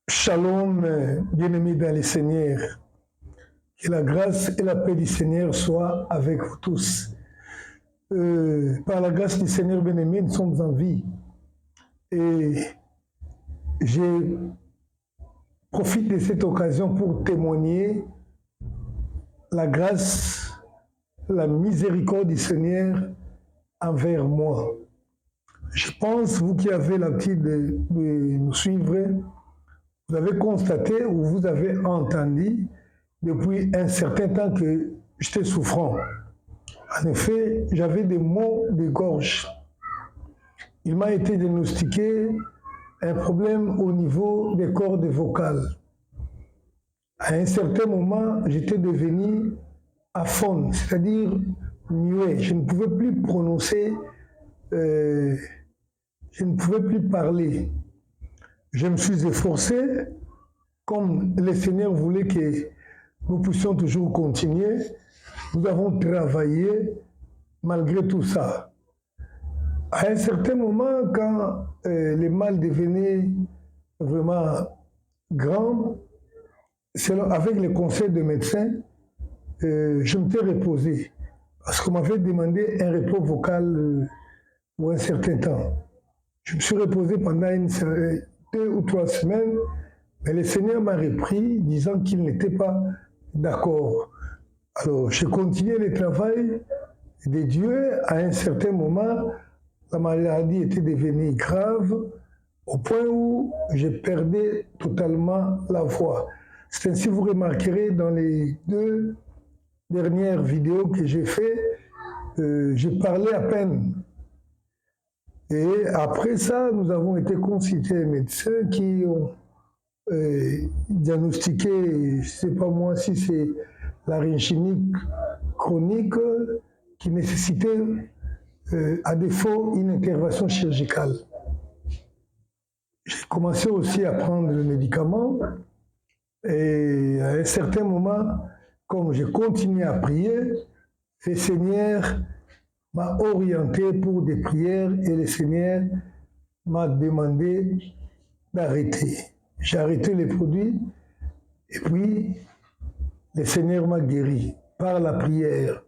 Shalom, bien-aimés dans le Seigneur. Que la grâce et la paix du Seigneur soient avec vous tous. Par la grâce du Seigneur, bien-aimés, nous sommes en vie. Et je profite de cette occasion pour témoigner la grâce, la miséricorde du Seigneur envers moi. Je pense, vous qui avez l'habitude de nous suivre, vous avez constaté ou vous avez entendu depuis un certain temps que j'étais souffrant. En effet, j'avais des maux de gorge. Il m'a été diagnostiqué un problème au niveau des cordes vocales. À un certain moment, j'étais devenu aphone, c'est-à-dire muet. Je ne pouvais plus prononcer, je ne pouvais plus parler. Je me suis efforcé, comme le Seigneur voulait que nous puissions toujours continuer. Nous avons travaillé malgré tout ça. À un certain moment, quand le mal devenait vraiment grand, avec le conseil de médecins, je m'étais reposé parce qu'on m'avait demandé un repos vocal pour un certain temps. Je me suis reposé pendant 2 ou 3 semaines, mais le Seigneur m'a repris disant qu'il n'était pas d'accord. Alors, j'ai continué le travail de Dieu. À un certain moment, la maladie était devenue grave au point où je perdais totalement la voix. C'est ainsi, vous remarquerez dans les 2 dernières vidéos que j'ai faites, je parlais à peine. Et après ça, nous avons été consultés les médecins qui ont diagnostiqué, je ne sais pas moi si c'est laryngite chronique qui nécessitait à défaut une intervention chirurgicale. J'ai commencé aussi à prendre le médicament et à un certain moment, comme j'ai continué à prier, le Seigneur m'a orienté pour des prières et le Seigneur m'a demandé d'arrêter. J'ai arrêté les produits et puis le Seigneur m'a guéri par la prière.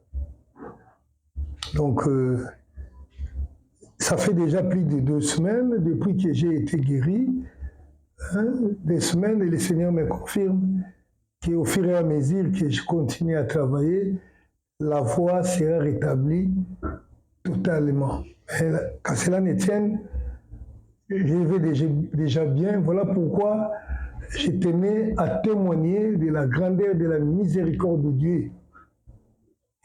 Donc, ça fait déjà plus de 2 semaines depuis que j'ai été guéri. Des semaines, et le Seigneur me confirme qu'au fur et à mesure que je continue à travailler, la voix sera rétablie totalement. Et quand cela ne tienne, je vais déjà bien. Voilà pourquoi je tenais à témoigner de la grandeur de la miséricorde de Dieu.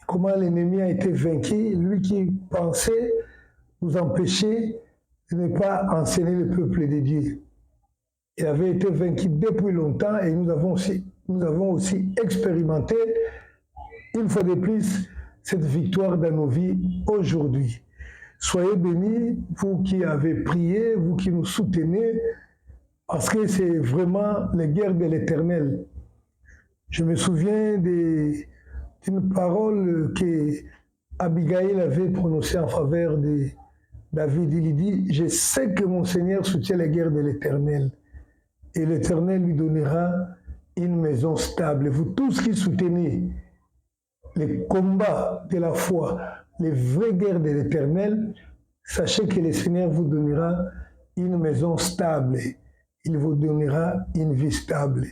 Comment l'ennemi a été vaincu, lui qui pensait nous empêcher de ne pas enseigner le peuple de Dieu. Il avait été vaincu depuis longtemps et nous avons aussi expérimenté une fois de plus cette victoire dans nos vies aujourd'hui. Soyez bénis, vous qui avez prié, vous qui nous soutenez, parce que c'est vraiment les guerres de l'Éternel. Je me souviens d'une parole que Abigail avait prononcée en faveur de David. Il dit « Je sais que mon Seigneur soutient les guerres de l'Éternel, et l'Éternel lui donnera une maison stable. » Vous tous qui soutenez les combats de la foi, les vraies guerres de l'Éternel, sachez que le Seigneur vous donnera une maison stable. Il vous donnera une vie stable.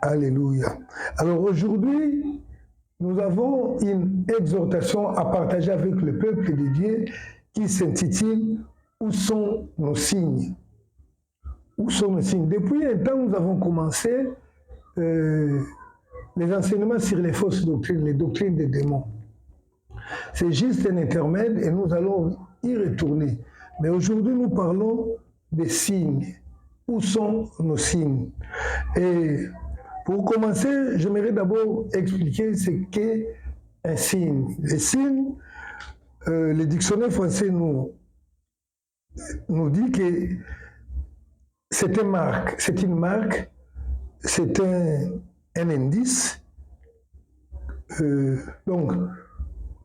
Alléluia. Alors aujourd'hui, nous avons une exhortation à partager avec le peuple de Dieu qui s'intitule « Où sont nos signes ?» Où sont nos signes? Depuis un temps, nous avons commencé les enseignements sur les fausses doctrines, les doctrines des démons. C'est juste un intermède et nous allons y retourner. Mais aujourd'hui, nous parlons des signes. Où sont nos signes? Et pour commencer, j'aimerais d'abord expliquer ce qu'est un signe. Les signes, le dictionnaire français nous dit que c'est une marque, c'est un indice. Donc,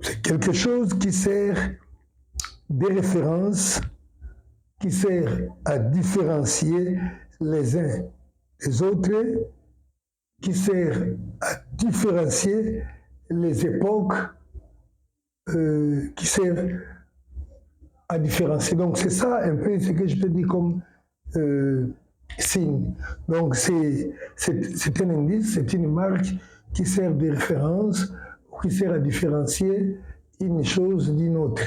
c'est quelque chose qui sert de référence, qui sert à différencier les uns des autres, qui sert à différencier les époques, qui sert à différencier. Donc c'est ça un peu ce que je peux dire comme signe. Donc c'est un indice, c'est une marque qui sert de référence, ou qui sert à différencier une chose d'une autre.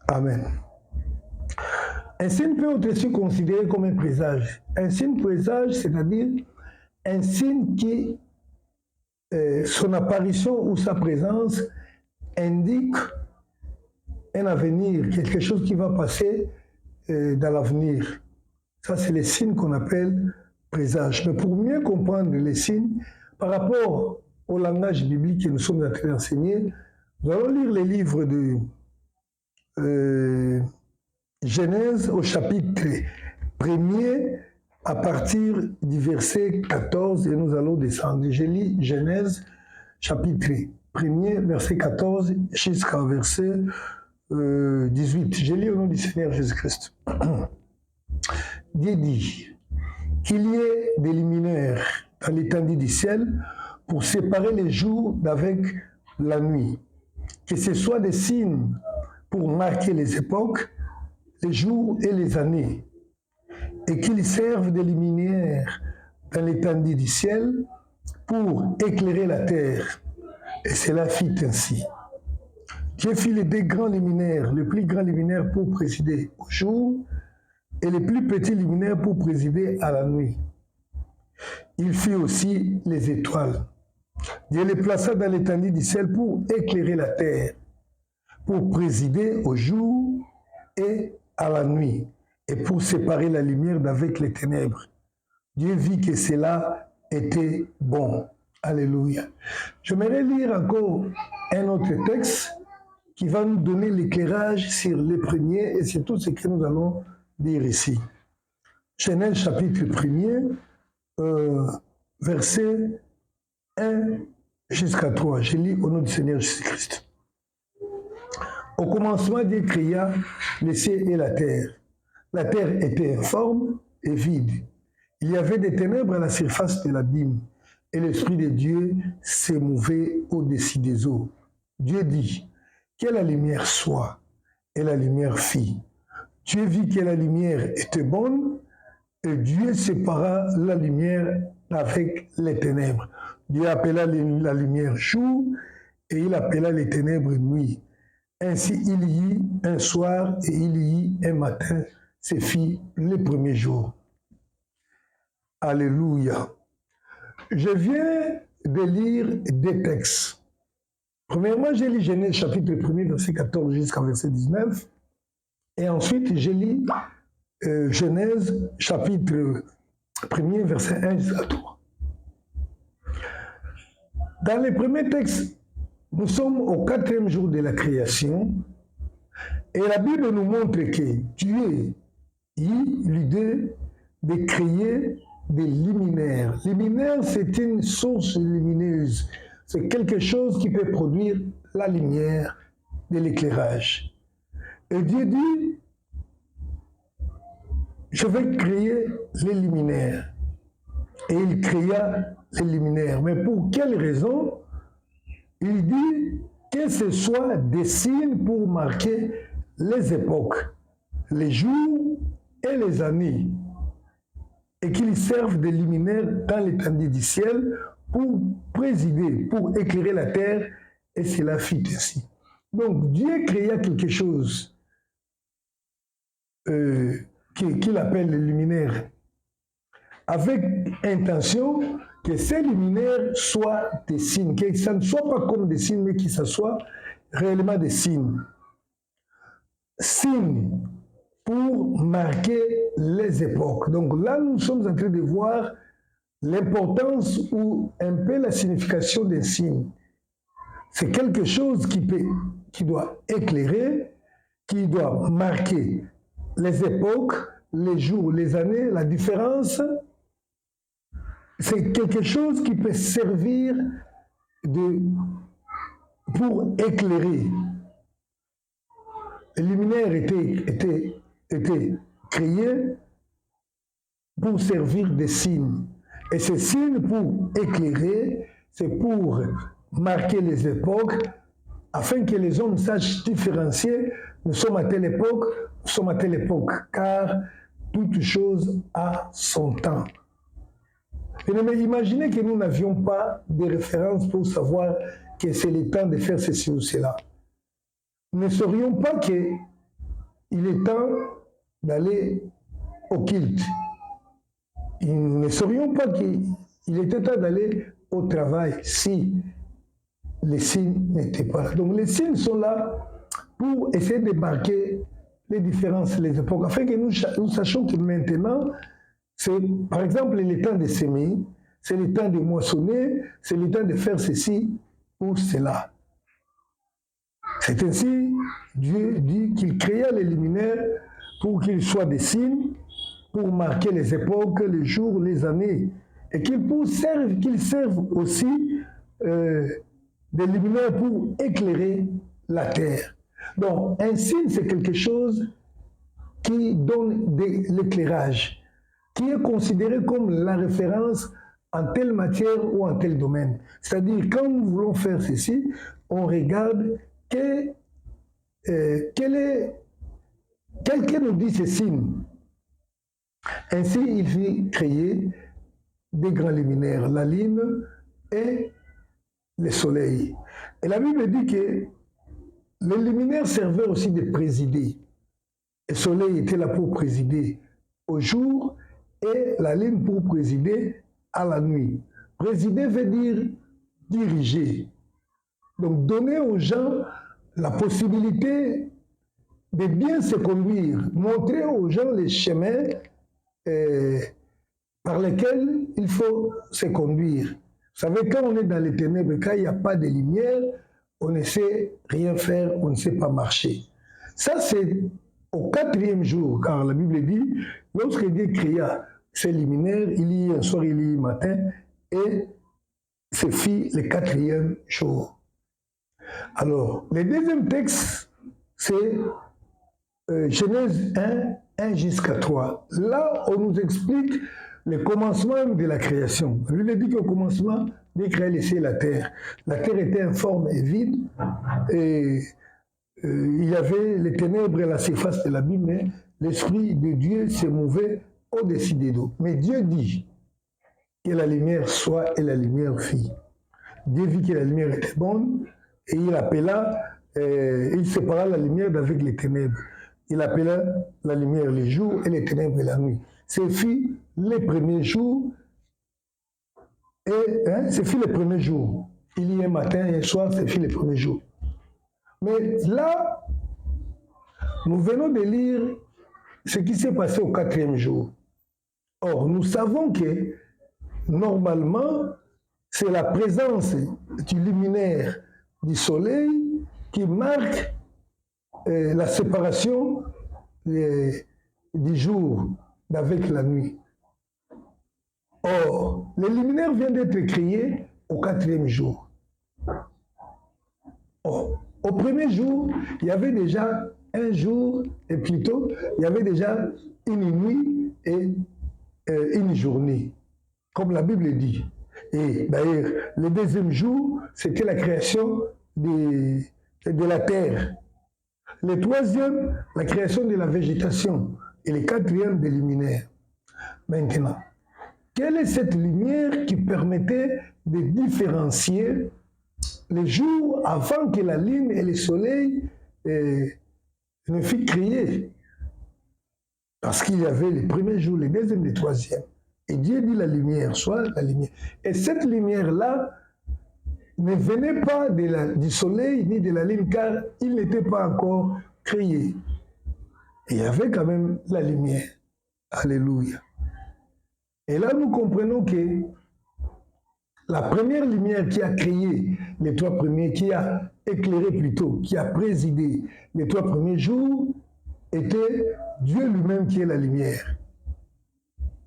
Amen. Un signe peut être aussi considéré comme un présage. Un signe présage, c'est-à-dire un signe qui, son apparition ou sa présence indique un avenir, quelque chose qui va passer dans l'avenir. Ça, c'est les signes qu'on appelle présages. Mais pour mieux comprendre les signes, par rapport au langage biblique que nous sommes en train d'enseigner, nous allons lire les livres de Genèse au chapitre 1er à partir du verset 14 et nous allons descendre. Je lis Genèse chapitre 1er, verset 14 jusqu'au verset 18. Je lis au nom du Seigneur Jésus-Christ. Dieu dit qu'il y ait des luminaires dans l'étendue du ciel pour séparer les jours d'avec la nuit, que ce soit des signes pour marquer les époques, les jours et les années, et qu'ils servent de luminaires dans l'étendue du ciel pour éclairer la terre. Et cela fit ainsi. Dieu fit les deux grands luminaires, le plus grand luminaire pour présider au jour et les plus petits luminaires pour présider à la nuit. Il fit aussi les étoiles. Dieu les plaça dans l'étendue du ciel pour éclairer la terre, pour présider au jour et à la nuit, et pour séparer la lumière d'avec les ténèbres. Dieu vit que cela était bon. Alléluia. J'aimerais lire encore un autre texte qui va nous donner l'éclairage sur les premiers et sur tout ce que nous allons dire ici. Genèse chapitre 1er, verset 1 jusqu'à 3. Je lis au nom du Seigneur Jésus-Christ. Au commencement, Dieu créa les cieux et la terre. La terre était informe et vide. Il y avait des ténèbres à la surface de l'abîme, et l'Esprit de Dieu s'émouvait au-dessus des eaux. Dieu dit, que la lumière soit, et la lumière fit. Dieu vit que la lumière était bonne, et Dieu sépara la lumière avec les ténèbres. Dieu appela la lumière jour, et il appela les ténèbres nuit. Ainsi il y eut un soir et il y eut un matin, c'est fit le premier jour. Alléluia. Je viens de lire deux textes. Premièrement, j'ai lu Genèse chapitre 1er, verset 14 jusqu'à verset 19. Et ensuite, j'ai lu Genèse chapitre 1er, verset 1 jusqu'à 3. Dans les premiers textes, nous sommes au 4e jour de la création et la Bible nous montre que Dieu eut l'idée de créer des luminaires. Luminaire, c'est une source lumineuse. C'est quelque chose qui peut produire la lumière de l'éclairage. Et Dieu dit, je vais créer les luminaires. Et il créa les luminaires. Mais pour quelle raison? Il dit que ce soit des signes pour marquer les époques, les jours et les années, et qu'ils servent de luminaires dans l'étendue du ciel pour présider, pour éclairer la terre, et cela fit ainsi. Donc Dieu créa quelque chose qu'il appelle les luminaires, avec intention que ces luminaires soient des signes, que ça ne soit pas comme des signes, mais que ça soit réellement des signes. Signes pour marquer les époques. Donc là, nous sommes en train de voir l'importance ou un peu la signification des signes. C'est quelque chose qui doit éclairer, qui doit marquer les époques, les jours, les années, la différence. C'est quelque chose qui peut servir pour éclairer. Les luminaires étaient créés pour servir de signes. Et ces signes pour éclairer, c'est pour marquer les époques, afin que les hommes sachent différencier, nous sommes à telle époque, nous sommes à telle époque, car toute chose a son temps. Mais imaginez que nous n'avions pas de références pour savoir que c'est le temps de faire ceci ou cela. Nous ne saurions pas qu'il est temps d'aller au culte. Nous ne saurions pas qu'il était temps d'aller au travail si les signes n'étaient pas là. Donc les signes sont là pour essayer de marquer les différences, les époques, afin que nous sachions que maintenant, c'est par exemple le temps de s'aimer, c'est le temps de moissonner, c'est le temps de faire ceci ou cela. C'est ainsi, Dieu dit qu'il créa les luminaires pour qu'ils soient des signes, pour marquer les époques, les jours, les années, et qu'ils servent aussi des luminaires pour éclairer la terre. Donc, un signe, c'est quelque chose qui donne de l'éclairage, qui est considéré comme la référence en telle matière ou en tel domaine. C'est-à-dire, quand nous voulons faire ceci, on regarde quel que nous dit ce signe. Ainsi, il fit créer des grands luminaires, la lune et le soleil. Et la Bible dit que les luminaires servaient aussi de présider. Le soleil était là pour présider au jour et la lune pour présider à la nuit. Présider veut dire diriger. Donc donner aux gens la possibilité de bien se conduire, montrer aux gens les chemins par lesquels il faut se conduire. Vous savez, quand on est dans les ténèbres, quand il n'y a pas de lumière, on ne sait rien faire, on ne sait pas marcher. Ça, c'est au 4e jour, car la Bible dit, lorsque Dieu créa ces luminaires, il y a un soir, il y a un matin, et se fit le 4e jour. Alors, le deuxième texte, c'est Genèse 1, 1 jusqu'à 3. Là, on nous explique le commencement de la création. La Bible dit qu'au commencement, Dieu créa le ciel et la terre. La terre était informe et vide, et il y avait les ténèbres à la surface de l'abîme, mais l'Esprit de Dieu se mouvait au-dessus des eaux. Mais Dieu dit que la lumière soit, et la lumière fit. Dieu vit que la lumière était bonne, et il appela, il sépara la lumière d'avec les ténèbres. Il appela la lumière le jour et les ténèbres la nuit. C'est fit les premiers jours, et c'est fit les premiers jours. Il y a un matin et un soir, c'est fit les premiers jours. Mais là, nous venons de lire ce qui s'est passé au 4e jour. Or, nous savons que, normalement, c'est la présence du luminaire du soleil qui marque la séparation du jour d'avec la nuit. Or, le luminaire vient d'être créé au 4e jour. Or, au 1er jour, il y avait déjà un jour, et plutôt, il y avait déjà une nuit et une journée, comme la Bible dit. Et d'ailleurs, le 2e jour, c'était la création de la terre. Le 3e, la création de la végétation. Et le 4e, des luminaires. Maintenant, quelle est cette lumière qui permettait de différencier les jours avant que la lune et le soleil ne fût créés? Parce qu'il y avait le 1er jour, le 2e, le 3e. Et Dieu dit la lumière, soit la lumière. Et cette lumière-là ne venait pas du soleil ni de la lune, car il n'était pas encore créé. Et il y avait quand même la lumière. Alléluia. Et là, nous comprenons que la première lumière qui a créé les 3 premiers, qui a éclairé plutôt, qui a présidé les 3 premiers jours, était Dieu lui-même qui est la lumière.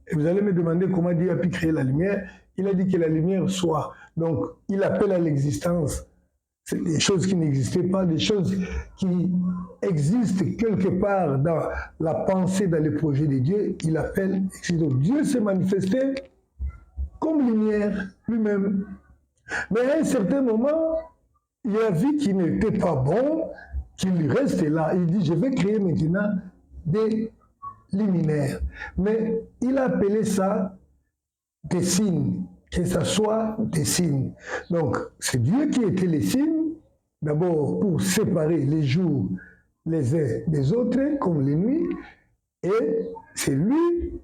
Et vous allez me demander comment Dieu a pu créer la lumière. Il a dit que la lumière soit. Donc, il appelle à l'existence C'est des choses qui n'existaient pas, des choses qui existent quelque part dans la pensée, dans le projet de Dieu. Il appelle, donc Dieu s'est manifesté comme lumière lui-même. Mais à un certain moment, il a vu qu'il n'était pas bon, qu'il reste là. Il dit, je vais créer maintenant des luminaires. Mais il a appelé ça des signes, que ce soit des signes. Donc, c'est Dieu qui était les signes, d'abord pour séparer les jours les uns des autres, comme les nuits, et c'est lui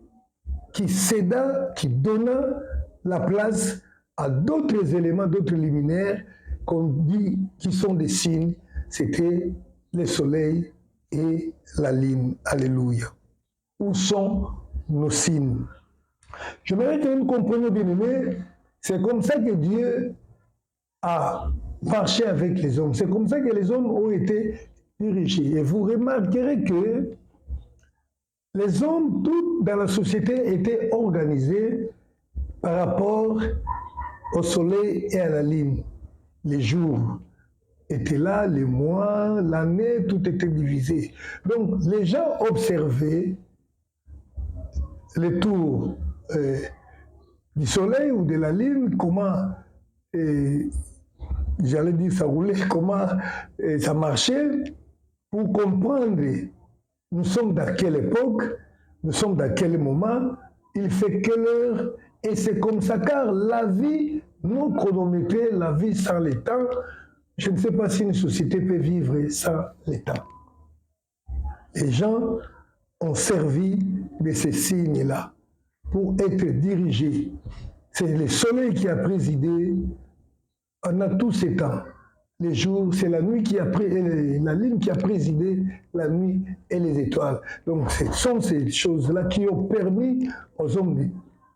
qui céda, qui donna la place à d'autres éléments, d'autres luminaires qu'on dit qui sont des signes, c'était le soleil et la lune. Alléluia. Où sont nos signes? J'aimerais que nous comprenions bien aimés, c'est comme ça que Dieu a marché avec les hommes. C'est comme ça que les hommes ont été dirigés. Et vous remarquerez que les hommes, tout dans la société, étaient organisés par rapport au soleil et à la lune. Les jours étaient là, les mois, l'année, tout était divisé. Donc, les gens observaient les tours du soleil ou de la lune, comment, j'allais dire ça roulait, comment ça marchait, pour comprendre nous sommes dans quelle époque, nous sommes dans quel moment, il fait quelle heure, et c'est comme ça, car la vie non chronométrée, la vie sans les temps, je ne sais pas si une société peut vivre sans les temps. Les gens ont servi de ces signes-là pour être dirigés. C'est le soleil qui a présidé pendant tous ces temps. Les jours, c'est la nuit qui a la lune qui a présidé la nuit et les étoiles. Donc, ce sont ces choses-là qui ont permis aux hommes de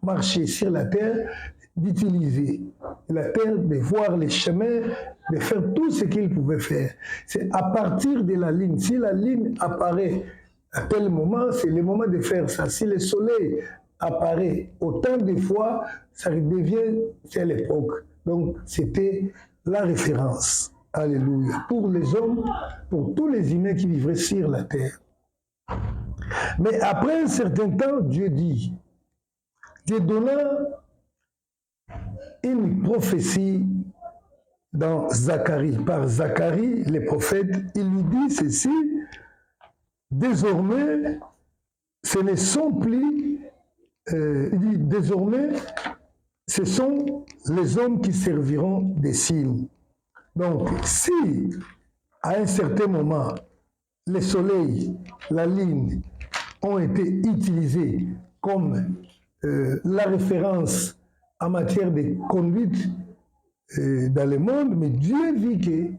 marcher sur la terre, d'utiliser la terre, de voir les chemins, de faire tout ce qu'ils pouvaient faire. C'est à partir de la lune. Si la lune apparaît à tel moment, c'est le moment de faire ça. Si le soleil apparaît autant de fois, ça devient telle époque. Donc, c'était la référence. Alléluia. Pour les hommes, pour tous les humains qui vivraient sur la terre. Mais après un certain temps, Dieu donna une prophétie dans Zacharie. Par Zacharie, le prophète, il lui dit ceci: désormais, ce ne sont plus, il dit, désormais, ce sont les hommes qui serviront des signes. Donc, si à un certain moment, le soleil, la lune ont été utilisés comme la référence en matière de conduite dans le monde, mais Dieu vit que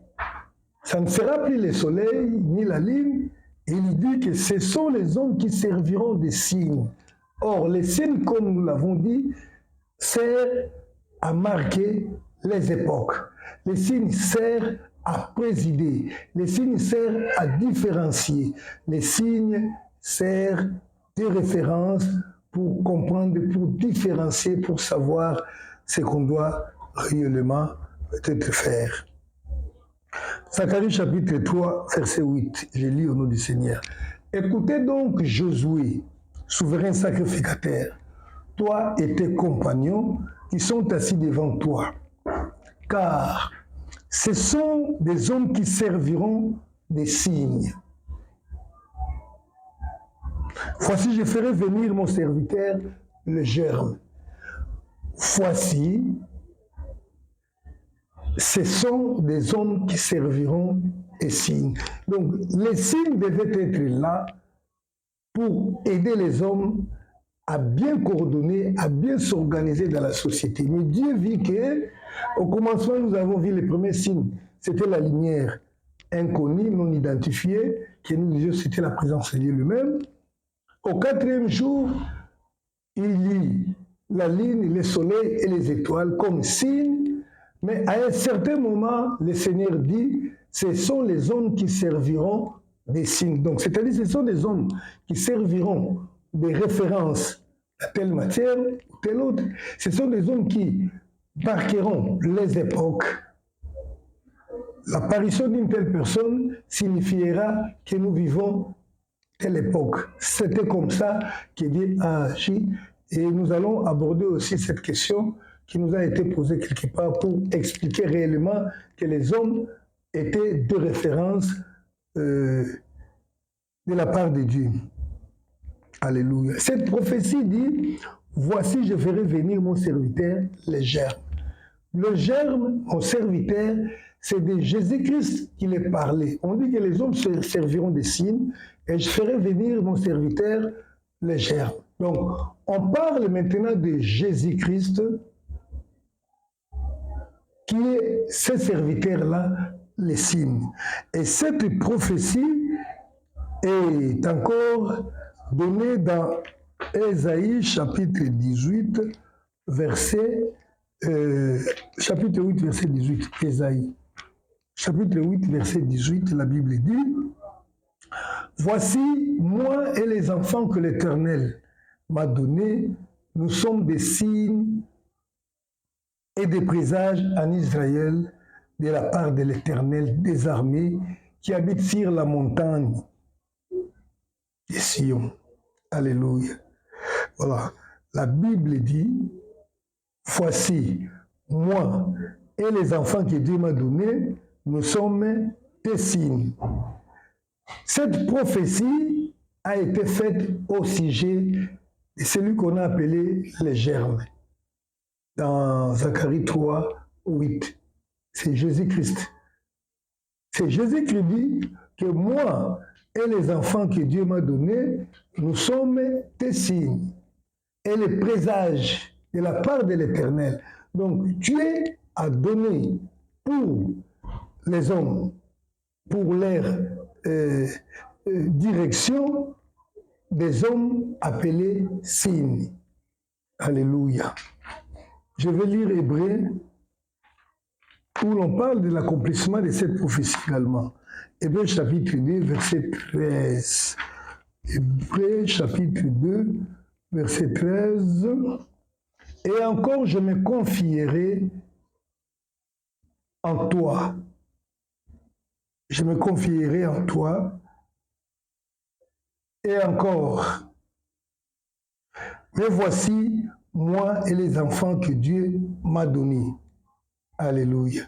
ça ne sera plus le soleil ni la lune, et il dit que ce sont les hommes qui serviront des signes. Or, les signes, comme nous l'avons dit, servent à marquer les époques. Les signes servent à présider. Les signes servent à différencier. Les signes servent de référence pour comprendre, pour différencier, pour savoir ce qu'on doit réellement peut-être faire. Zacharie chapitre 3, verset 8, je lis au nom du Seigneur. Écoutez donc Josué, souverain sacrificateur, toi et tes compagnons qui sont assis devant toi, car ce sont des hommes qui serviront des signes. Voici, je ferai venir mon serviteur, le germe. Voici, ce sont des hommes qui serviront des signes. Donc, les signes devaient être là pour aider les hommes à bien coordonner, à bien s'organiser dans la société. Mais Dieu vit qu'au commencement, nous avons vu les premiers signes. C'était la lumière inconnue, non identifiée, qui nous disait que c'était la présence de Dieu lui-même. Au quatrième jour, il lit la lune, le soleil et les étoiles comme signes, mais à un certain moment, le Seigneur dit, ce sont les hommes qui serviront des signes. Donc, c'est-à-dire, ce sont des hommes qui serviront des références à telle matière ou telle autre. Ce sont des hommes qui marqueront les époques l'apparition d'une telle personne signifiera que nous vivons telle époque. C'était comme ça que Dieu a agi. Et nous allons aborder aussi cette question qui nous a été posée quelque part pour expliquer réellement que les hommes étaient de référence de la part de Dieu. Alléluia. Cette prophétie dit, voici je ferai venir mon serviteur, le germe. Le germe, mon serviteur, c'est de Jésus-Christ qu'il est parlé. On dit que les hommes se serviront des signes et je ferai venir mon serviteur, le germe. Donc, on parle maintenant de Jésus-Christ qui est ce serviteur-là, les signes. Et cette prophétie est encore donnée dans Ésaïe chapitre 18, chapitre 8, verset 18, Ésaïe. Chapitre 8, verset 18, la Bible dit, « Voici, moi et les enfants que l'Éternel m'a donnés, nous sommes des signes et des présages en Israël de la part de l'Éternel des armées qui habite sur la montagne de Sion. » Alléluia. Voilà. La Bible dit, « Voici, moi et les enfants que Dieu m'a donnés, nous sommes des signes. » Cette prophétie a été faite au sujet de celui qu'on a appelé les germes. Dans Zacharie 3, 8. C'est Jésus-Christ. C'est Jésus qui dit que moi et les enfants que Dieu m'a donnés, nous sommes des signes et les présages de la part de l'Éternel. Donc Dieu a donné pour les hommes, pour leur direction, des hommes appelés signes. Alléluia. Je vais lire Hébreux, où l'on parle de l'accomplissement de cette prophétie également. Hébreux chapitre 2, verset 13. Hébreux chapitre 2, verset 13. Et encore, je me confierai en toi. Je me confierai en toi. Et encore. Mais voici, moi et les enfants que Dieu m'a donnés. Alléluia.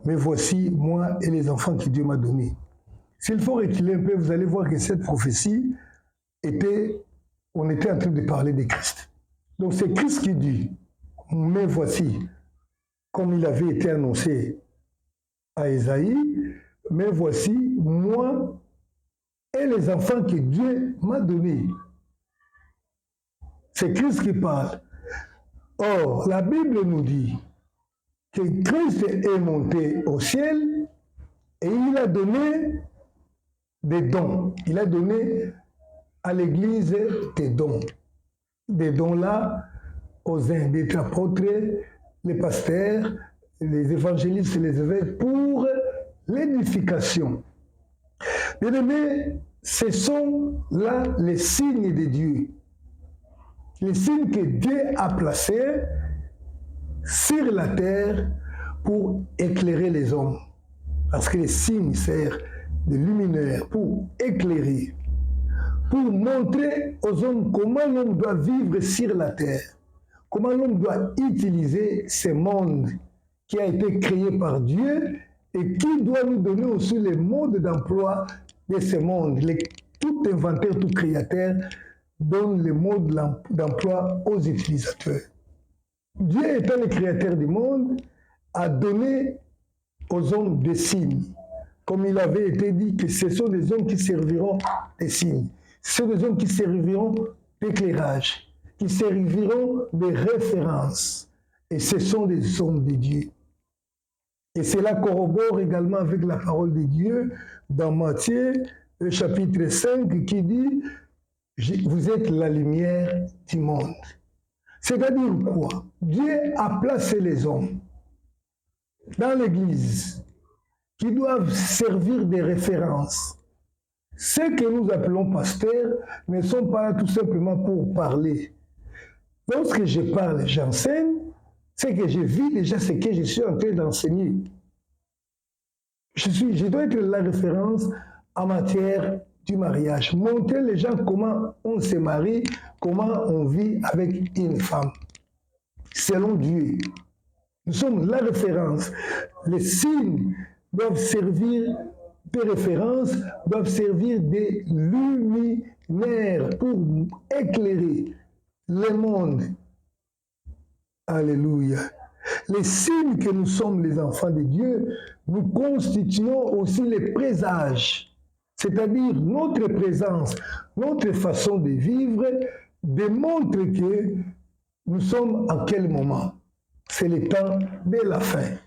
Mais voici, moi et les enfants que Dieu m'a donnés. S'il faut reculer un peu, vous allez voir que cette prophétie on était en train de parler de Christ. Donc c'est Christ qui dit, mais voici, comme il avait été annoncé à Ésaïe, mais voici, moi et les enfants que Dieu m'a donnés. C'est Christ qui parle. Or, la Bible nous dit que Christ est monté au ciel et il a donné des dons. Il a donné à l'Église des dons. Des dons-là aux uns d'être apôtres, les pasteurs, les évangélistes et les évêques pour l'édification. Bien-aimés, ce sont là les signes de Dieu. Les signes que Dieu a placés sur la terre pour éclairer les hommes. Parce que les signes servent de luminaire pour éclairer, pour montrer aux hommes comment l'homme doit vivre sur la terre, comment l'homme doit utiliser ce monde qui a été créé par Dieu et qui doit nous donner aussi les modes d'emploi de ce monde. Tout inventeur, tout créateur donne les modes d'emploi aux utilisateurs. Dieu étant le créateur du monde, a donné aux hommes des signes. Comme il avait été dit que ce sont des hommes qui serviront des signes. Ce sont des hommes qui serviront d'éclairage, qui serviront de référence. Et ce sont des hommes de Dieu. Et cela corrobore également avec la parole de Dieu dans Matthieu, chapitre 5, qui dit « Vous êtes la lumière du monde ». C'est-à-dire quoi? Dieu a placé les hommes dans l'Église qui doivent servir de références. Ceux que nous appelons pasteurs ne sont pas là tout simplement pour parler. Lorsque je parle, j'enseigne, c'est que je vis déjà ce que je suis en train d'enseigner. je dois être la référence en matière du mariage. Montrer les gens comment on se marie, comment on vit avec une femme. Selon Dieu, nous sommes la référence. Les signes doivent servir de référence, doivent servir de luminaires pour éclairer le monde. Alléluia. Les signes que nous sommes les enfants de Dieu, nous constituons aussi les présages, c'est-à-dire notre présence, notre façon de vivre démontre que nous sommes en quel moment? C'est le temps de la fin.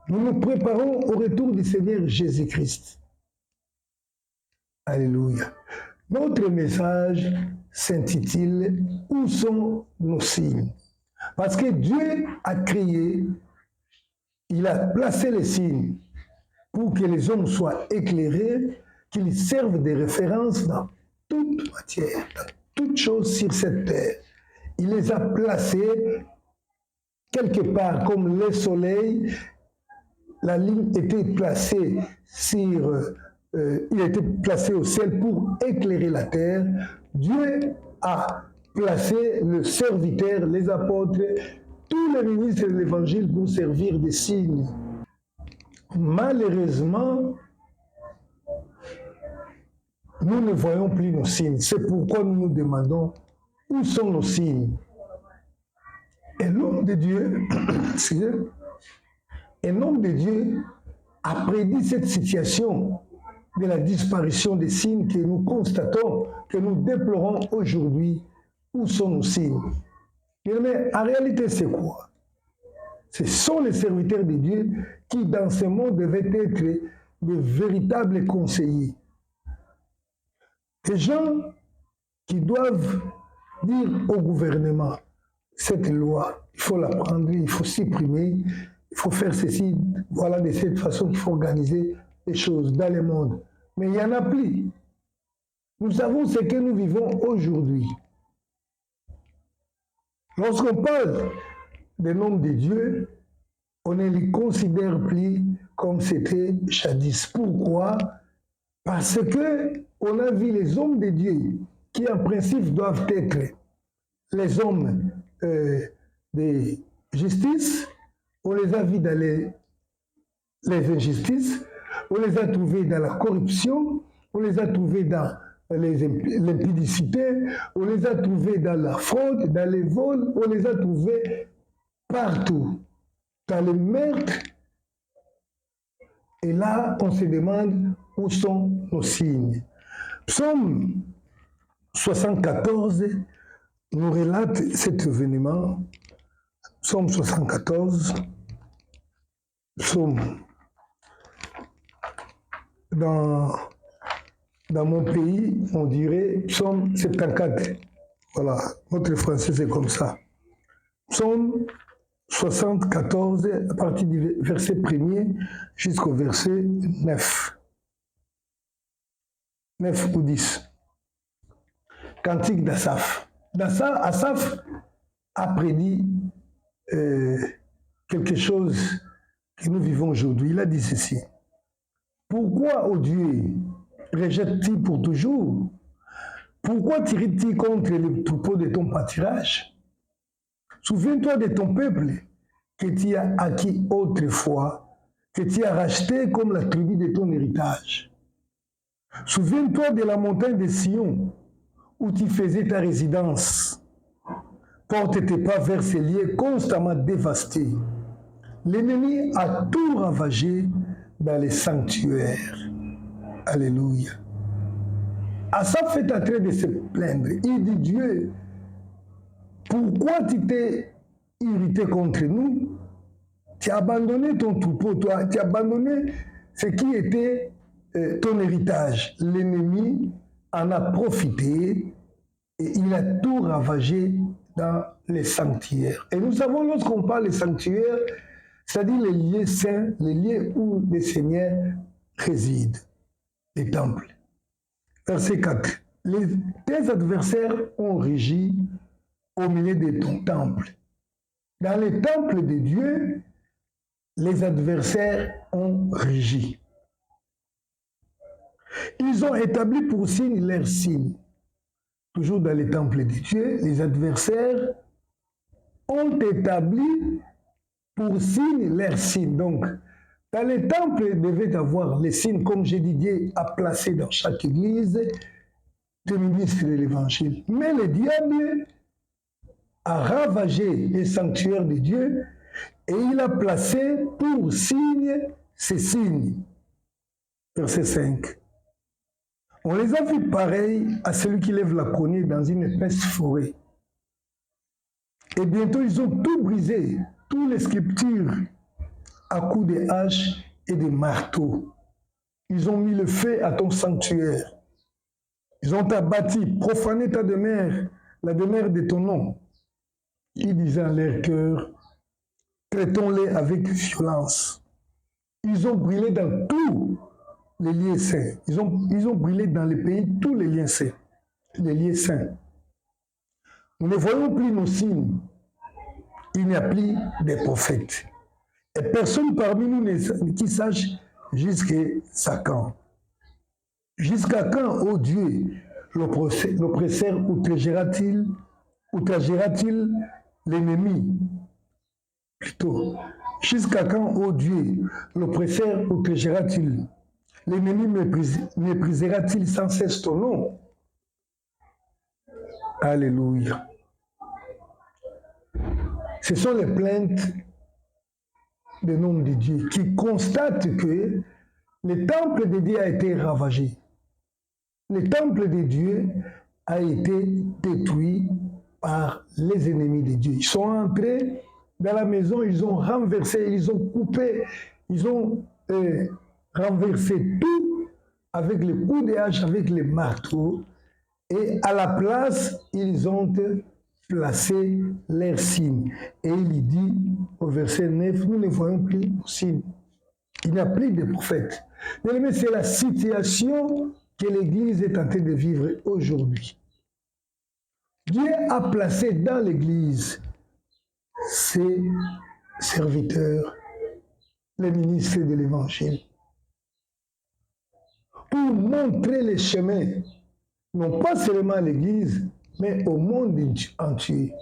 Nous nous préparons au retour du Seigneur Jésus-Christ. Alléluia. Notre message s'intitule « Où sont nos signes ?» Parce que Dieu a créé, il a placé les signes pour que les hommes soient éclairés, qu'ils servent de référence dans toute matière, dans toute chose sur cette terre. Il les a placés quelque part comme le soleil. La ligne était placée sur, il a été placé au ciel pour éclairer la terre. Dieu a placé le serviteur, les apôtres, tous les ministres de l'évangile pour servir de signes. Malheureusement, nous ne voyons plus nos signes. C'est pourquoi nous nous demandons où sont nos signes. Et l'homme de Dieu, un homme de Dieu a prédit cette situation de la disparition des signes que nous constatons, que nous déplorons aujourd'hui. Où sont nos signes? Mais en réalité, c'est quoi? Ce sont les serviteurs de Dieu qui, dans ce monde, devaient être de véritables conseillers. Des gens qui doivent dire au gouvernement, cette loi, il faut la prendre, il faut supprimer, il faut faire ceci, voilà de cette façon qu'il faut organiser les choses dans le monde. Mais il n'y en a plus. Nous savons ce que nous vivons aujourd'hui. Lorsqu'on parle des noms de Dieu, on ne les considère plus comme c'était jadis. Pourquoi? Parce que on a vu les hommes de Dieu qui en principe doivent être les hommes de justice, on les a vus dans les injustices, on les a trouvés dans la corruption, on les a trouvés dans l'impudicité, on les a trouvés dans la fraude, dans les vols, on les a trouvés partout, dans les meurtres. Et là, on se demande où sont nos signes. Psaume 74 nous relate cet événement. Psaume 74, psaume dans mon pays, on dirait psaume 74. Voilà, notre français c'est comme ça. Psaume 74, à partir du verset 1er jusqu'au verset 9. 9 ou 10. Cantique d'Asaph. Asaph a prédit quelque chose que nous vivons aujourd'hui. Il a dit ceci. Pourquoi, ô Dieu, rejette-t-il pour toujours? Pourquoi tires-t-il contre les troupeaux de ton pâturage? Souviens-toi de ton peuple que tu as acquis autrefois, que tu as racheté comme la tribu de ton héritage. Souviens-toi de la montagne de Sion, où tu faisais ta résidence. Porte tes pas vers ces lieux constamment dévastés. L'ennemi a tout ravagé dans les sanctuaires. Alléluia. Asaph est en train de se plaindre. Il dit, Dieu, pourquoi tu t'es irrité contre nous? Tu as abandonné ton troupeau, tu as abandonné ce qui était ton héritage. L'ennemi en a profité et il a tout ravagé dans les sanctuaires. Et nous savons, lorsqu'on parle des sanctuaires, c'est-à-dire les lieux saints, les lieux où le Seigneur réside, les temples. Verset 4. Tes adversaires ont régi au milieu de ton temple. Dans les temples de Dieu, les adversaires ont régi. Ils ont établi pour signe leur signe. Toujours dans les temples de Dieu, les adversaires ont établi pour signe leur signe. Donc, dans les temples, il devait avoir les signes, comme j'ai dit, Dieu a placé dans chaque église des ministres de l'évangile. Mais le diable a ravagé les sanctuaires de Dieu et il a placé pour signe ces signes. Verset 5. On les a vus pareils à celui qui lève la cognée dans une épaisse forêt. Et bientôt, ils ont tout brisé, toutes les sculptures à coups de haches et de marteaux. Ils ont mis le feu à ton sanctuaire. Ils ont abattu, profané ta demeure, la demeure de ton nom. Ils disaient en leur cœur, traitons-les avec violence. Ils ont brûlé dans tous les lieux saints. Ils ont brûlé dans les pays tous les lieux saints. Les lieux saints. Nous ne voyons plus nos signes. Il n'y a plus de prophètes. Et personne parmi nous qui sache jusqu'à quand. Jusqu'à quand, ô Dieu, l'oppresseur outragera-t-il l'ennemi? Plutôt, jusqu'à quand, ô Dieu, l'oppresseur outragera-t-il? L'ennemi méprisera-t-il sans cesse ton nom? Alléluia. Ce sont les plaintes des noms de Dieu qui constatent que le temple de Dieu a été ravagé. Le temple de Dieu a été détruit par les ennemis de Dieu. Ils sont entrés dans la maison, ils ont renversé, ils ont coupé, ils ont renversé tout avec les coups de hache, avec les marteaux, et à la place, ils ont placé leurs signes. Et il dit au verset 9, nous ne voyons plus de signes. Il n'y a plus de prophètes. Mais c'est la situation que l'Église est en train de vivre aujourd'hui. Dieu a placé dans l'Église ses serviteurs, les ministres de l'Évangile, pour montrer les chemins, non pas seulement à l'Église, mais au monde entier.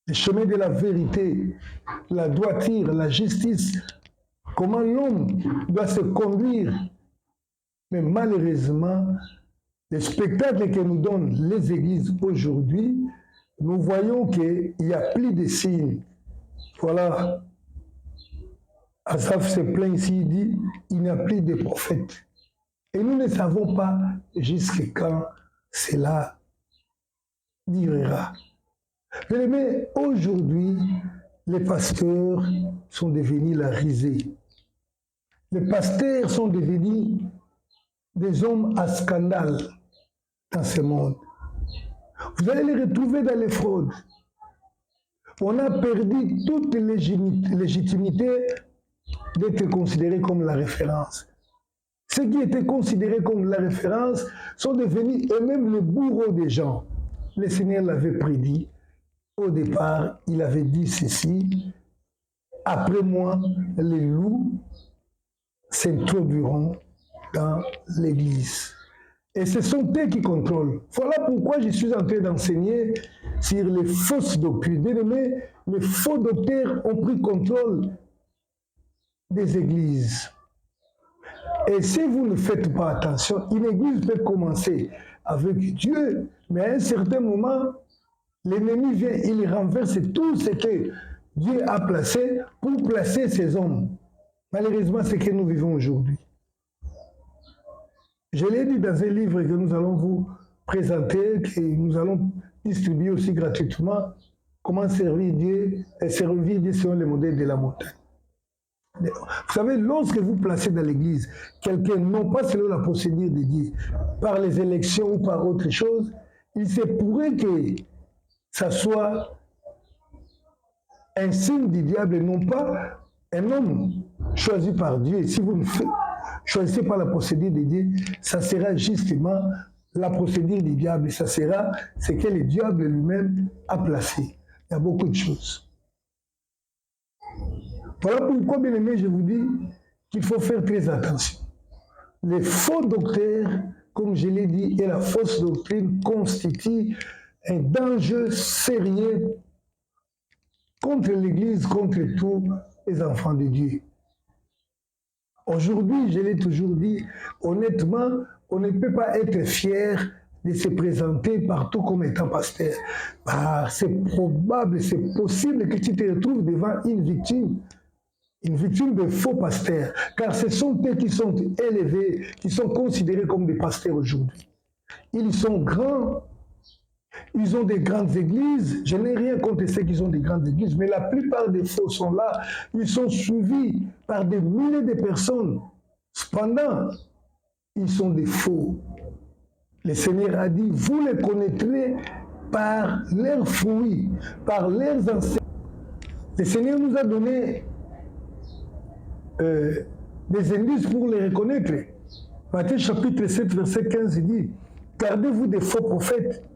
Les chemins de la vérité, la droiture, la justice, comment l'homme doit se conduire. Mais malheureusement, le spectacle que nous donnent les églises aujourd'hui, nous voyons qu'il n'y a plus de signes. Voilà. Asaph se plaint ici, il dit, il n'y a plus de prophètes. Et nous ne savons pas jusqu'à quand cela durera. Mais aujourd'hui, les pasteurs sont devenus la risée. Les pasteurs sont devenus des hommes à scandale dans ce monde. Vous allez les retrouver dans les fraudes. On a perdu toute légitimité d'être considéré comme la référence. Ceux qui étaient considérés comme la référence sont devenus eux-mêmes les bourreaux des gens. Le Seigneur l'avait prédit. Au départ, il avait dit ceci, « Après moi, les loups s'introduiront dans l'Église. » Et ce sont eux qui contrôlent. Voilà pourquoi je suis en train d'enseigner sur les fausses doctrines. Bien-aimés, les faux docteurs ont pris contrôle des églises. Et si vous ne faites pas attention, une église peut commencer avec Dieu, mais à un certain moment, l'ennemi vient, il renverse tout ce que Dieu a placé pour placer ses hommes. Malheureusement, c'est ce que nous vivons aujourd'hui. Je l'ai dit dans un livre que nous allons vous présenter, que nous allons distribuer aussi gratuitement, comment servir Dieu selon le modèle de la montagne. Vous savez, lorsque vous placez dans l'église quelqu'un, non pas selon la procédure de Dieu, par les élections ou par autre chose, il se pourrait que ça soit un signe du diable et non pas un homme choisi par Dieu. Et si vous ne choisissez pas la procédure de Dieu, ça sera justement la procédure du diable. Ça sera ce que le diable lui-même a placé. Il y a beaucoup de choses. Voilà pourquoi, bien aimé, je vous dis qu'il faut faire très attention. les faux docteurs, comme je l'ai dit, et la fausse doctrine constituent un danger sérieux contre l'Église, contre tous les enfants de Dieu. Aujourd'hui, je l'ai toujours dit, honnêtement, on ne peut pas être fier de se présenter partout comme étant pasteur. Bah, c'est probable, c'est possible que tu te retrouves devant une victime de faux pasteurs, car ce sont eux qui sont élevés, qui sont considérés comme des pasteurs aujourd'hui. Ils sont grands, ils ont des grandes églises, je n'ai rien contre ceux qui ont des grandes églises, mais la plupart des faux sont là, ils sont suivis par des milliers de personnes. Cependant, ils sont des faux. Le Seigneur a dit, vous les connaîtrez par leurs fruits, par leurs enseignements. Le Seigneur nous a donné des indices pour les reconnaître. Matthieu chapitre 7, verset 15 dit, gardez-vous des faux prophètes.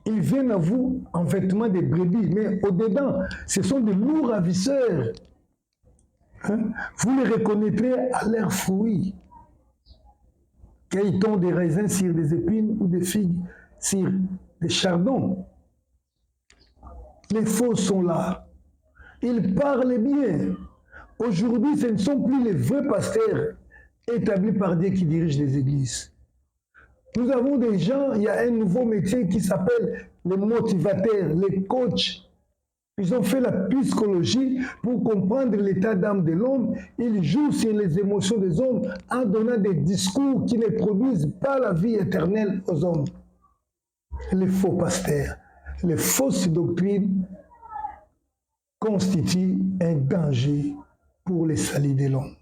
Ils viennent à vous en vêtements de brebis, mais au-dedans, ce sont des lourds ravisseurs. Hein? Vous les reconnaîtrez à leurs fruits. Qu'ils tombent des raisins sur des épines ou des figues sur des chardons. Les faux sont là. Ils parlent bien. Aujourd'hui, ce ne sont plus les vrais pasteurs établis par Dieu qui dirigent les églises. Nous avons des gens, il y a un nouveau métier qui s'appelle les motivateurs, les coachs. Ils ont fait la psychologie pour comprendre l'état d'âme de l'homme. Ils jouent sur les émotions des hommes en donnant des discours qui ne produisent pas la vie éternelle aux hommes. Les faux pasteurs, les fausses doctrines constituent un danger pour les salis de l'homme.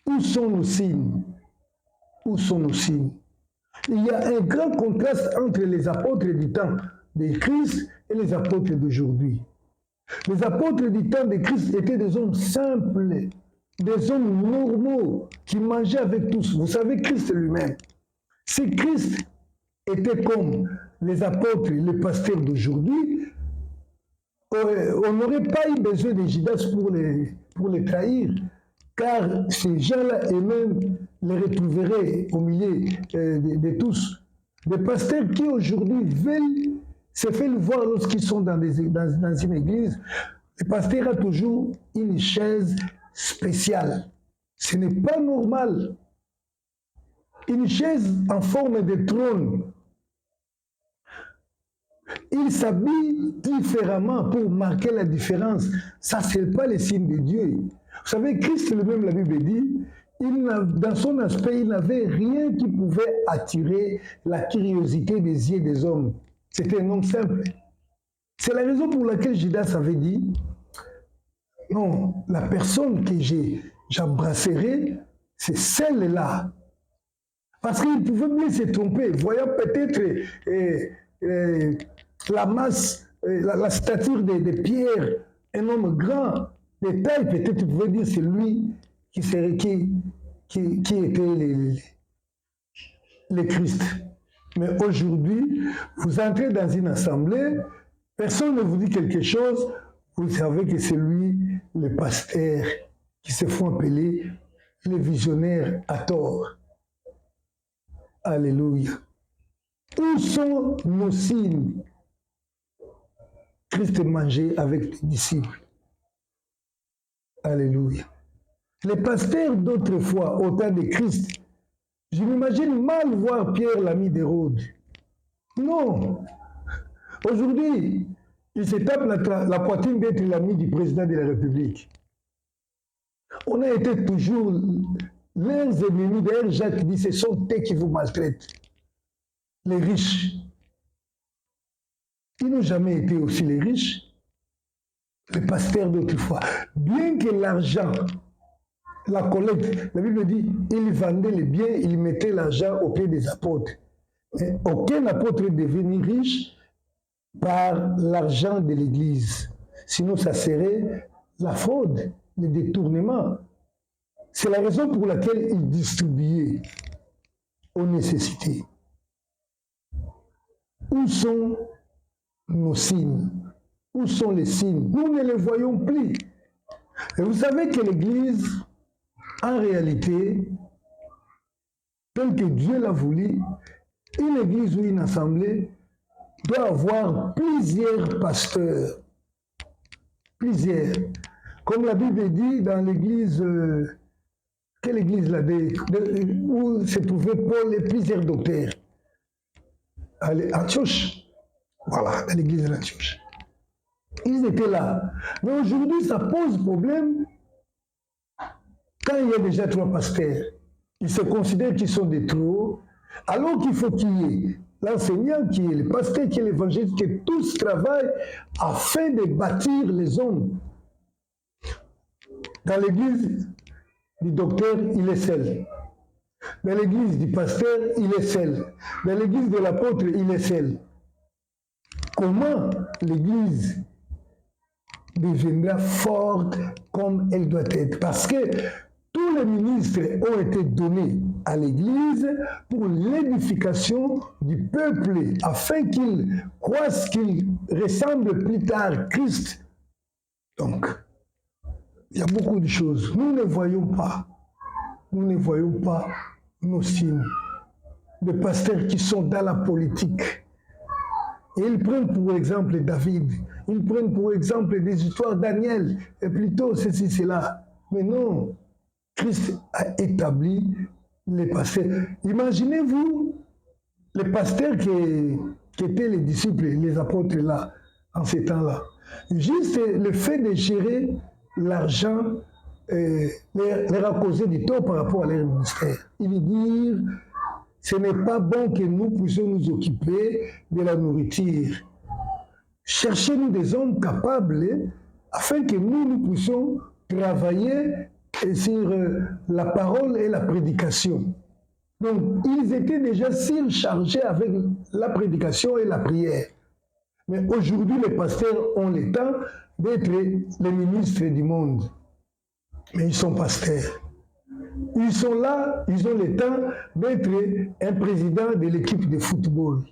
Où sont nos signes? Où sont nos signes? Il y a un grand contraste entre les apôtres du temps de Christ et les apôtres d'aujourd'hui. Les apôtres du temps de Christ étaient des hommes simples, des hommes normaux qui mangeaient avec tous. Vous savez, Christ lui-même. Si Christ était comme les apôtres, les pasteurs d'aujourd'hui, on n'aurait pas eu besoin de Judas pour les trahir, car ces gens-là eux-mêmes les retrouveraient au milieu de tous. Des pasteurs qui aujourd'hui veulent se faire voir lorsqu'ils sont dans une église. Le pasteur a toujours une chaise spéciale. Ce n'est pas normal. Une chaise en forme de trône. Il s'habille différemment pour marquer la différence. Ça, ce n'est pas le signe de Dieu. Vous savez, Christ lui-même, la Bible dit, dans son aspect, il n'avait rien qui pouvait attirer la curiosité des yeux des hommes. C'était un homme simple. C'est la raison pour laquelle Judas avait dit, non, la personne que j'embrasserai, c'est celle-là. Parce qu'il pouvait bien se tromper, voyant peut-être la masse, la stature de Pierre, un homme grand, de taille, peut-être il pouvait dire c'est lui qui était le Christ. Mais aujourd'hui, vous entrez dans une assemblée, personne ne vous dit quelque chose, vous savez que c'est lui, le pasteur, qui se font appeler les visionnaires à tort. Alléluia. Où sont nos signes? Christ mangeait avec les disciples. Alléluia. Les pasteurs d'autrefois, au temps de Christ, je m'imagine mal voir Pierre, l'ami d'Hérode. Non. Aujourd'hui, il se tape la poitrine d'être l'ami du président de la République. On a été toujours leurs ennemis. D'ailleurs, Jacques dit, ce sont eux qui vous maltraitent. Les riches. Ils n'ont jamais été aussi les riches. Les pasteurs d'autrefois. Bien que l'argent, la collecte, la Bible dit, ils vendaient les biens, ils mettaient l'argent au pied des apôtres. Mais aucun apôtre est devenu riche par l'argent de l'Église. Sinon, ça serait la fraude, le détournement. C'est la raison pour laquelle ils distribuaient aux nécessités. Où sont nos signes? Où sont les signes? Nous ne les voyons plus. Et vous savez que l'Église, en réalité, tel que Dieu l'a voulu, une église ou une assemblée doit avoir plusieurs pasteurs. Plusieurs. Comme la Bible dit dans l'église, quelle église là, où se trouvait Paul et plusieurs docteurs. À Antioche. Voilà, dans l'église d'Antioche. Ils étaient là. Mais aujourd'hui, ça pose problème quand il y a déjà 3 pasteurs. Ils se considèrent qu'ils sont des trop, alors qu'il faut qu'il y ait l'enseignant, qui est le pasteur, qui est l'évangéliste, que tous travaillent afin de bâtir les hommes. Dans l'église du docteur, il est seul. Dans l'église du pasteur, il est seul. Dans l'église de l'apôtre, il est seul. Comment l'église deviendra forte comme elle doit être? Parce que tous les ministres ont été donnés à l'église pour l'édification du peuple, afin qu'ils croissent, qu'ils ressemblent plus tard à Christ. Donc, il y a beaucoup de choses. Nous ne voyons pas nos signes de pasteurs qui sont dans la politique. Et ils prennent pour exemple David, ils prennent pour exemple des histoires Daniel, et plutôt ceci, cela. Mais non, Christ a établi les pasteurs. Imaginez-vous les pasteurs qui étaient les disciples, les apôtres là, en ces temps-là. Juste le fait de gérer l'argent, leur a causé du tort par rapport à leur ministère. Il veut dire, ce n'est pas bon que nous puissions nous occuper de la nourriture. Cherchez-nous des hommes capables afin que nous puissions travailler sur la parole et la prédication. Donc, ils étaient déjà surchargés avec la prédication et la prière. Mais aujourd'hui, les pasteurs ont le temps d'être les ministres du monde. Mais ils sont pasteurs. Ils sont là, ils ont le temps d'être un président de l'équipe de football.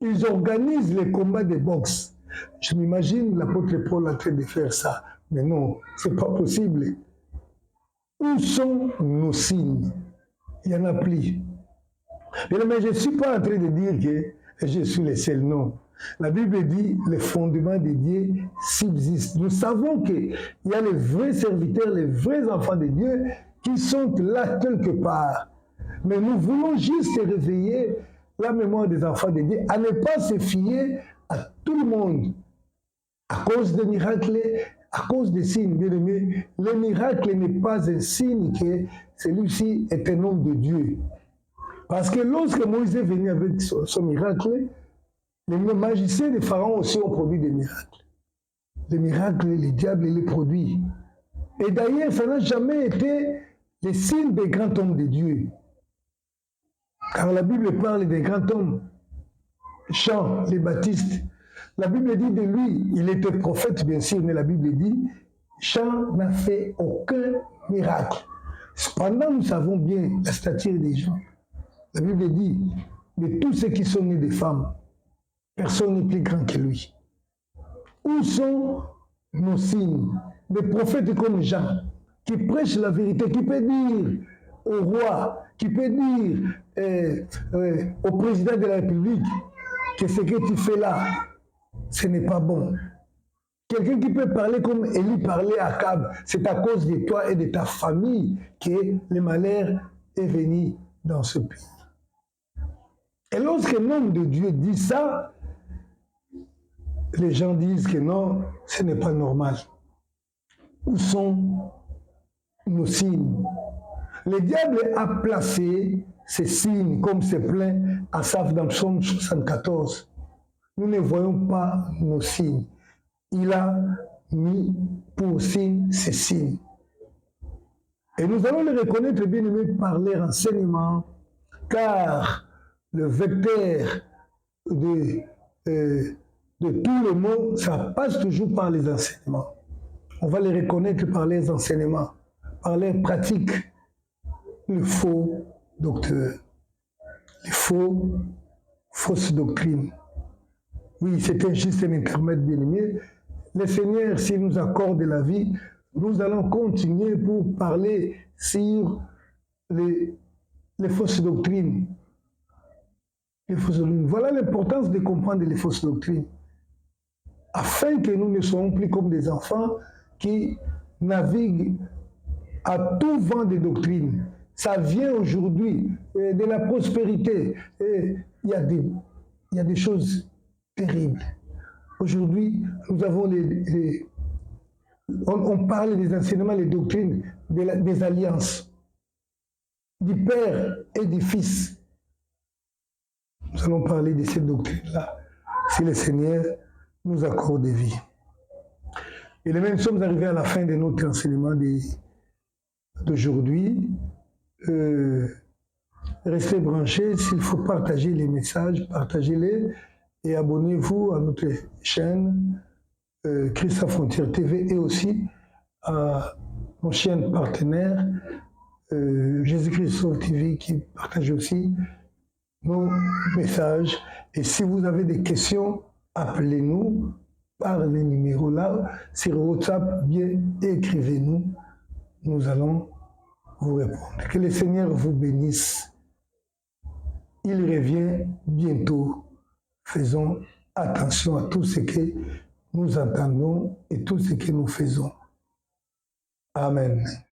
Ils organisent les combats de boxe. Je m'imagine l'apôtre Paul en train de faire ça. Mais non, ce n'est pas possible. Où sont nos signes? Il n'y en a plus. Mais je ne suis pas en train de dire que je suis le seul, non. La Bible dit les fondements de Dieu subsistent. Nous savons qu'il y a les vrais serviteurs, les vrais enfants de Dieu qui sont là quelque part. Mais nous voulons juste réveiller la mémoire des enfants de Dieu à ne pas se fier à tout le monde. À cause des miracles, à cause des signes, bien aimés, le miracle n'est pas un signe que celui-ci est un homme de Dieu. Parce que lorsque Moïse est venu avec son miracle, les magiciens de Pharaon aussi ont produit des miracles. Les miracles, les diables les produisent. Et d'ailleurs, ça n'a jamais été le signe des grands hommes de Dieu. Car la Bible parle des grands hommes. Jean, les baptistes. La Bible dit de lui, il était prophète bien sûr, mais la Bible dit, Jean n'a fait aucun miracle. Cependant, nous savons bien la stature des gens. La Bible dit, de tous ceux qui sont nés des femmes, personne n'est plus grand que lui. Où sont nos signes? Des prophètes comme Jean, qui prêchent la vérité, qui peut dire au roi, qui peut dire au président de la République que ce que tu fais là, ce n'est pas bon. Quelqu'un qui peut parler comme Élie parlait à Akab, c'est à cause de toi et de ta famille que le malheur est venu dans ce pays. Et lorsque l'homme de Dieu dit ça, les gens disent que non, ce n'est pas normal. Où sont nos signes? Le diable a placé ces signes, comme c'est plein à Asaph dans Psaume 74. Nous ne voyons pas nos signes. Il a mis pour signe ces signes. Et nous allons les reconnaître bien aimés par les renseignements, car le vecteur de tout le monde, ça passe toujours par les enseignements. On va les reconnaître par les enseignements, par les pratiques. Le faux docteur, les fausses doctrines. Oui, c'était juste un intermède bien aimé. Le Seigneur, s'il nous accorde la vie, nous allons continuer pour parler sur les les fausses doctrines. Voilà l'importance de comprendre les fausses doctrines, afin que nous ne soyons plus comme des enfants qui naviguent à tout vent des doctrines. Ça vient aujourd'hui de la prospérité. Il y a des choses terribles. Aujourd'hui, nous avons on parle des enseignements, les doctrines, des alliances, du Père et du Fils. Nous allons parler de cette doctrine-là, si le Seigneur nous accorde des vies. Et nous sommes arrivés à la fin de notre enseignement d'aujourd'hui. Restez branchés, s'il faut partager les messages, partagez-les et abonnez-vous à notre chaîne Christ sans frontières TV et aussi à nos chaînes partenaires Jésus-Christ Sauve TV qui partage aussi nos messages. Et si vous avez des questions, appelez-nous par les numéros là, sur WhatsApp, bien écrivez-nous, nous allons vous répondre. Que le Seigneur vous bénisse. Il revient bientôt. Faisons attention à tout ce que nous entendons et tout ce que nous faisons. Amen.